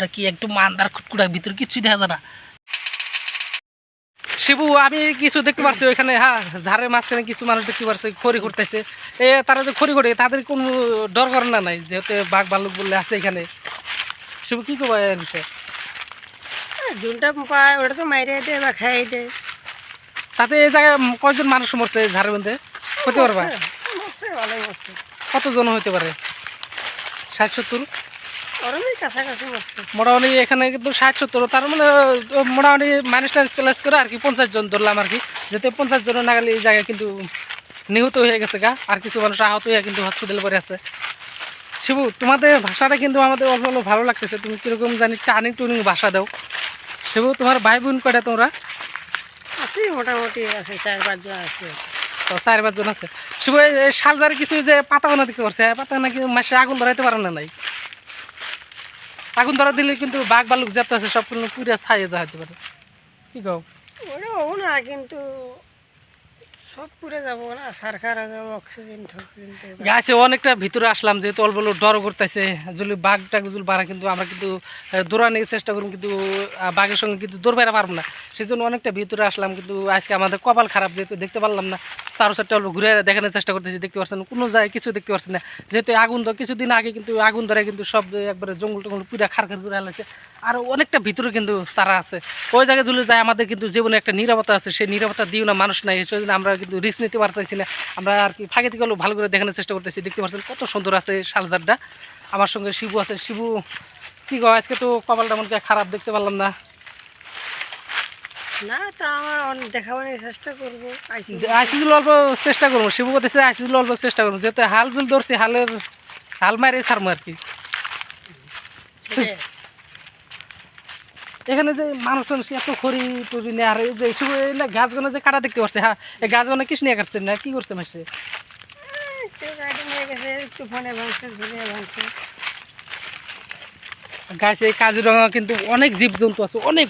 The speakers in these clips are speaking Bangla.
আবহাওয়াটা কি একটু মান্দার খুটকুটার ভিতরে কিচ্ছু দেখা যায় না। শিবু আমি কিছু দেখতে পারছি ওইখানে, হ্যাঁ ঝাড়ের মাঝখানে কিছু মানুষ দেখতে পারছি খড়ি করতেছে। তারা যে খড়ি করে তাদের কোনো ডর করে না নাই, যেহেতু বাঘ ভাল্লুক বললে আছে এখানে। শিবু কি করবো এর বিষয়ে? ঝুলটা পায় ওটা তো মাইরে দেয় বা খাই দেয়। তাতে এই জায়গায় কয়জন মানুষ মরছে ঝাড়ের মধ্যে হতে পারবা? ভালোই মরছে। কতজন হতে পারে? 60-70? ওরমই কাছাকাছি মরছে। মোটামুটি এখানে কিন্তু 60-70, তার মানে মোটামুটি মানুষটা প্লেস করে আর কি 50 জন ধরলাম আর কি, যেতে 50 জনের নাগালে এই জায়গায় কিন্তু নিহত হয়ে গেছে গা, আর কিছু মানুষ আহত হয়ে কিন্তু হসপিটালে পরে আছে। শিবু তোমাদের ভাষাটা কিন্তু আমাদের অল্প অল্প ভালো লাগতেছে, তুমি কীরকম জানি টার্নিং টুনিং ভাষা দাও। শিবু তোমার ভাই বোন কয়টা তোমরা? আছে মোটামুটি আছে 4-5 জন আছে। তো 4-5 জন আছে। শিবু এই শালজারে কিছু যে পাতা বানা দিতে পারছে, পাতা নাকি মাসে আগুন ধরাইতে পারে না নাই? আগুন ধরা দিলে কিন্তু বাঘ ভাল্লুক যত আছে সব পুরা ছাইয়ে যা হতে পারে, কি কও? ওটা হবো না, কিন্তু সব পুরে যাবো না, সারখার যাবো, অক্সিজেন গাছে অনেকটা ভিতরে আসলাম, যেহেতু অল্প ডর করতেছে। যদি বাঘটা যদি বাড়া কিন্তু আমরা কিন্তু দৌড়ানোর চেষ্টা করুন, কিন্তু বাঘের সঙ্গে কিন্তু দৌড় বেড়া পারবো না, সেই জন্য অনেকটা ভিতরে আসলাম। কিন্তু আজকে আমাদের কপাল খারাপ, যেহেতু দেখতে পারলাম না। চারো চারটা অল্প ঘুরে দেখানোর চেষ্টা করতেছি, দেখতে পাচ্ছেন কোনো জায়গায় কিছু দেখতে পাচ্ছি না। যেহেতু আগুন ধর কিছুদিন আগে কিন্তু আগুন ধরে কিন্তু সব একবারে জঙ্গল টঙ্গল পুরা খারখার করে আলাইছে। আর অনেকটা ভিতরে কিন্তু তারা আছে, ওই জায়গায় যদি যায় আমাদের কিন্তু জীবনে একটা নিরাপত্তা আছে, সেই নিরাপত্তা দিও না মানুষ নাই, সেই জন্য আমরা কিন্তু রিস্ক নিতে পারতেছি না। আমরা আর কি ফাঁকে থেকে ভালো করে দেখানোর চেষ্টা করতেছি। দেখতে পাচ্ছেন কত সুন্দর আছে শালজারটা। আমার সঙ্গে শিবু আছে। শিবু কী গো, আজকে তো কপালটা মনে হয় খারাপ, দেখতে পারলাম না। না তা আমার দেখাবার চেষ্টা করবো, আইসিজুল অল্প চেষ্টা করবো। শিবু করতেছে আইসিজুল অল্প চেষ্টা করবো, যেহেতু হাল জুল ধরছি, হাল মারে ছাড়বো আর কি। এখানে যে মানুষ এত খড়ি টড়ি নেই, আর এই যে শুধু গাছগুলো যে কাটা দেখতে পাচ্ছে, হ্যাঁ এই গাছগুলো কিস নিয়ে কাটছেন না কি করছে মাসে? গাছে এই কাজিরঙা কিন্তু অনেক জীবজন্তু আছে, অনেক।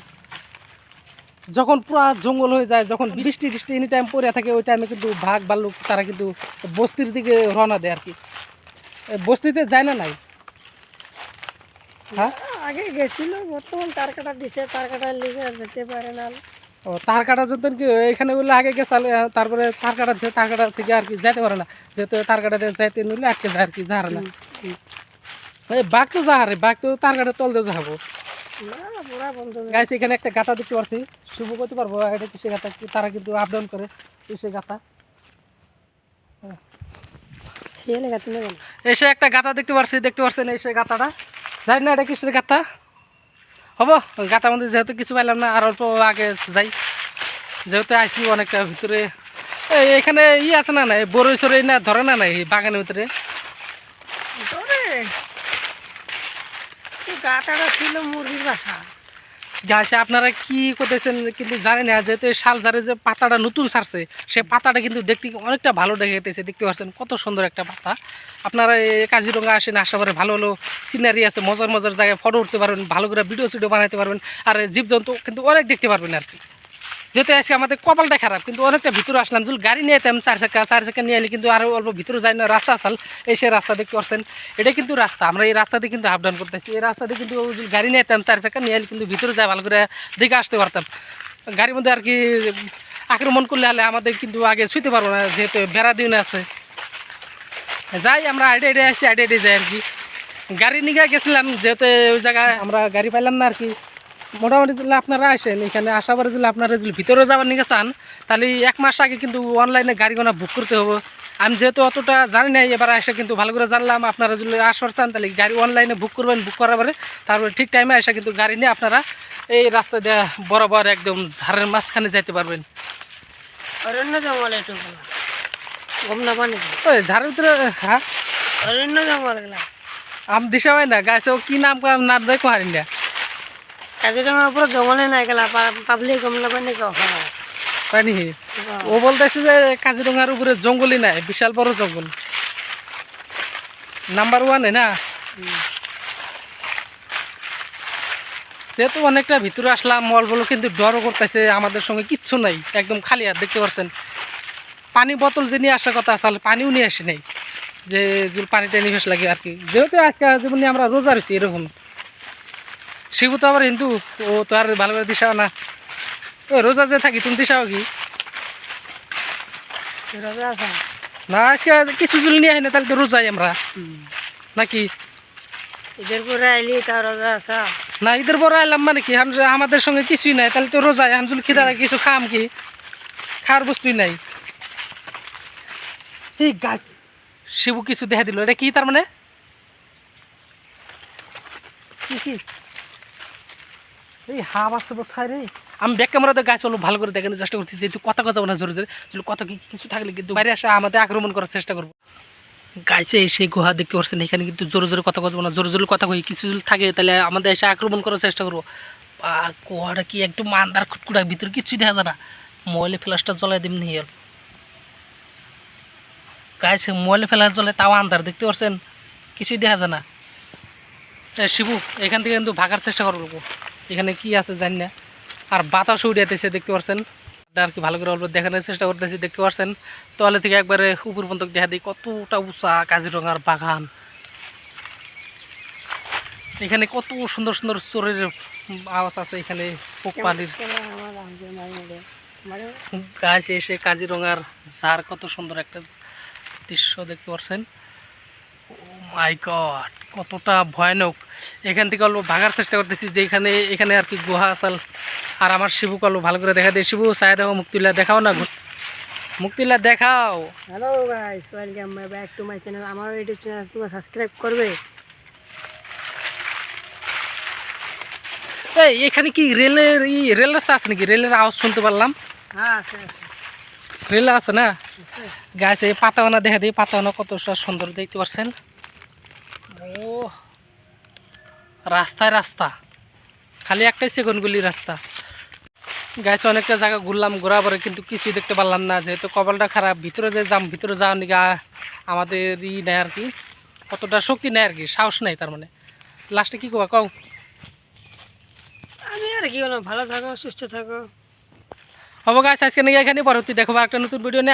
যখন পুরা জঙ্গল হয়ে যায়, যখন বৃষ্টি টিষ্টি এনি টাইম পড়ে থাকে, ওই টাইমে কিন্তু বাঘ ভাল্লুক তারা কিন্তু বস্তির দিকে রওনা দেয় আর কি। বস্তিতে যায় না নাই? হ্যাঁ আগে গেছিল, বর্তমান তার কাটা দিছে, তার কাটার লিগে যেতে পারে না। ও তার কাটার জন্য কি এখানে বললে আগে গেছালে, তারপরে তার কাটা তার কাটা থেকে আর কি যাইতে পারে না, যেহেতু তার কাটাতে যাইতে নিলে আটকে যায় আর কি, যাহার না। এই বাঘ তো যাহারে, বাঘ তো তার কাটা তল দিয়ে যাবো। গাইস এখানে একটা গাথা দেখতে পাচ্ছি, শুভ করতে পারবো এটা কিসে গাথা, তারা কিন্তু আপ ডাউন করে কিসে গাথা। এসে একটা গাথা দেখতে পাচ্ছেন এসে গাথাটা, জানি না এটা কিসের গাথা হবো। গাথার মধ্যে যেহেতু কিছু পাইলাম না, আর অল্প আগে যাই, যেহেতু আইসি অনেকটা ভিতরে। এখানে আছে না নাই, বড়ই সরই না ধরে না নাই বাগানের ভিতরে? গাটাটা ছিল মুরগির বাসা। গাছে আপনারা কি করতেছেন কিন্তু জানি না, যেহেতু শালজারে যে পাতাটা নতুন ছাড়ছে, সেই পাতাটা কিন্তু দেখতে অনেকটা ভালো দেখাইতেছে। দেখতে পাচ্ছেন কত সুন্দর একটা পাতা। আপনারা এই কাজিরঙা আসেন, আশা করে ভালো ভালো সিনারি আছে, মজার মজার জায়গায় ফটো উঠতে পারবেন, ভালো করে ভিডিও বানাতে পারবেন, আর জীবজন্তু কিন্তু অনেক দেখতে পারবেন আর কি। যেহেতু আজকে আমাদের কপালটা খারাপ, কিন্তু অনেকটা ভিতরে আসলাম। যদি গাড়ি নিয়ে যেতাম 4 চাকা নিয়ে এলে কিন্তু আরও অল্প ভিতরে যাই না, রাস্তা আসাল এই সে রাস্তা দেখতে পাচ্ছেন, এটা কিন্তু রাস্তা, আমরা এই রাস্তাতে কিন্তু আপ ডাউন করতেছি। এই রাস্তাতে কিন্তু গাড়ি নিয়ে যেতাম 4 চাকা নিয়ে এলে কিন্তু ভিতরে যায় ভালো করে দেখে আসতে পারতাম। গাড়ির মধ্যে আর কি আক্রমণ করলে হলে আমাদের কিন্তু আগে ছুঁতে পারবো না, যেহেতু বেড়া দিন আছে। যাই আমরা আইডে আসি, আইডে যাই আর কি। গাড়ি নিয়ে গেছিলাম, যেহেতু ওই জায়গায় আমরা গাড়ি পাইলাম না আর কি। মোটামুটি যদি আপনারা আসেন এখানে, আশা করি যদি আপনারা যদি ভিতরে যাওয়ার নিয়ে চান, তাহলে 1 মাস আগে কিন্তু অনলাইনে গাড়িগুলো বুক করতে হবে। আমি যেহেতু অতটা জানি না, এবার এসে কিন্তু ভালো করে জানলাম। আপনারা যদি আসবার চান তাহলে গাড়ি অনলাইনে বুক করবেন, বুক করার পরে তারপরে ঠিক টাইমে এসে কিন্তু গাড়ি নিয়ে আপনারা এই রাস্তা দিয়ে বরাবর একদম ঝাড়ের মাঝখানে যাইতে পারবেন। অরণ্য জঙ্গল একটু গম না পানি ওই ঝাড়ের ভিতরে, হ্যাঁ অরণ্য জঙ্গল আম দিশা হয় না গাছে কি নাম নাম দেয় কোহারিন না। কাজিরঙার উপরে জঙ্গলে নাই গেলা, পাবলিক গম না পানি পানি। ও বলতেছে যে কাজিরঙার উপরে জঙ্গলই নাই, বিশাল বড় জঙ্গল, নাম্বার 1 না। যেহেতু অনেকটা ভিতরে আসলাম, মলগুলো কিন্তু ডরও করতেছে, আমাদের সঙ্গে কিচ্ছু নাই, একদম খালি আর। দেখতে পাচ্ছেন পানি বোতল যে নিয়ে আসার কথা আসলে পানিও নিয়ে আসি নাই, যে পানিটা নিয়ে লাগে আর কি। যেহেতু আজকে জীবনে আমরা রোজা রয়েছি এরকম। শিবু তো আবার হিন্দু, ও তো আর ভালো করে দিশাও না। ও রোজা যে থাকি তুমি দিশাও কি রোজা আছে না? আজকে কিছু জল নিয়ে আই না, তাহলে তো রোজাই আমরা নাকি? ঈদের পরে আইলি তা রোজা আছে না ঈদের পরে এলাম মানে কি আমাদের সঙ্গে কিছুই নাই, তাহলে তো রোজাই। হানজুল খিদা লাগে কিছু খাম কি, খাওয়ার বস্তুই নাই। এই গাছ শিবু কিছু দেখা দিল, এটা কি তার মানে? কি কি এই হাব আছে কোথায় রে? আমি ব্যাক ক্যামেরাতে গাছ হলো ভালো করে দেখানোর চেষ্টা করছি, যেহেতু কথা কথা না জোরে জোরে, যদি কথা কিছু থাকলে কিন্তু বাইরে আসে আমাদের আক্রমণ করার চেষ্টা করবো। গাইছে সেই গুহা দেখতে পাচ্ছেন, এখানে কিন্তু জোরে জোরে কথা বলবো না, জোরে জোরে কথা কই কিছু যদি থাকে তাহলে আমাদের এসে আক্রমণ করার চেষ্টা করবো। আর গুহাটা কি একটু মান্দার খুটকুটা, ভিতরে কিছুই দেখা যায় না। মোবাইলে ফ্ল্যাশটা জ্বলাই দিমনি আর গাইছে মোবাইলে ফ্ল্যাশ জ্বলে তাও আন্ধার, দেখতে পাচ্ছেন কিছুই দেখা যায় না। শিবু এখান থেকে কিন্তু ভাগার চেষ্টা করবো, এখানে কি আছে জানি না। আর বাতাসও উড়িয়েছে দেখতে পাচ্ছেন, আর কি ভালো করে অল্প দেখানোর চেষ্টা করতেছি। দেখতে পাচ্ছেন তলে থেকে একবারে উপর পর্যন্ত দেখা দিই কতটা উঁচা কাজিরঙার বাগান। এখানে কত সুন্দর সুন্দর চোরের আওয়াজ আছে, এখানে পোকপালির গাছ এসে কাজিরঙার ঝাড়, কত সুন্দর একটা দৃশ্য দেখতে পাচ্ছেন। ও মাই গড, কতটা ভয়ানক। এখান থেকে অল্প ভাগার চেষ্টা করতেছি, যে এখানে আর কি গুহা আসাল। আর আমার শিবুকে অল্প ভালো করে দেখা দিই। শিবু চাই দেখো, মুক্তিল্লা দেখাও না, মুক্তিল্লা দেখাও। Hello guys, welcome back to my channel. আমার ইউটিউব চ্যানেল তোমরা সাবস্ক্রাইব করবে। এই এখানে কি রেল রাস্তা আছে নাকি? রেলের আওয়াজ শুনতে পারলাম। হ্যাঁ আছে রেল আছে না? গাছ এই পাতাওনা দেখা দিই, পাতাওনা কত সুন্দর দেখতে পাচ্ছেন। ও রাস্তায় রাস্তা, খালি একটাই সেগুনগুলি রাস্তা। গাছ অনেকটা জায়গা ঘুরলাম, ঘোরার পরে কিন্তু কিছুই দেখতে পারলাম না, যেহেতু কপালটা খারাপ। ভিতরে ভিতরে যাওয়ার নাকি আমাদের নেই আর কি, কতটা শক্তি নেই আর কি, সাহস নেই তার মানে। লাস্টে কী করবা কও? আমি আর কি বলবো, ভালো থাকো, সুস্থ থাকো। হবো গাছ, আজকে নাকি এখানে পরবর্তী দেখো একটা নতুন ভিডিও নিয়ে।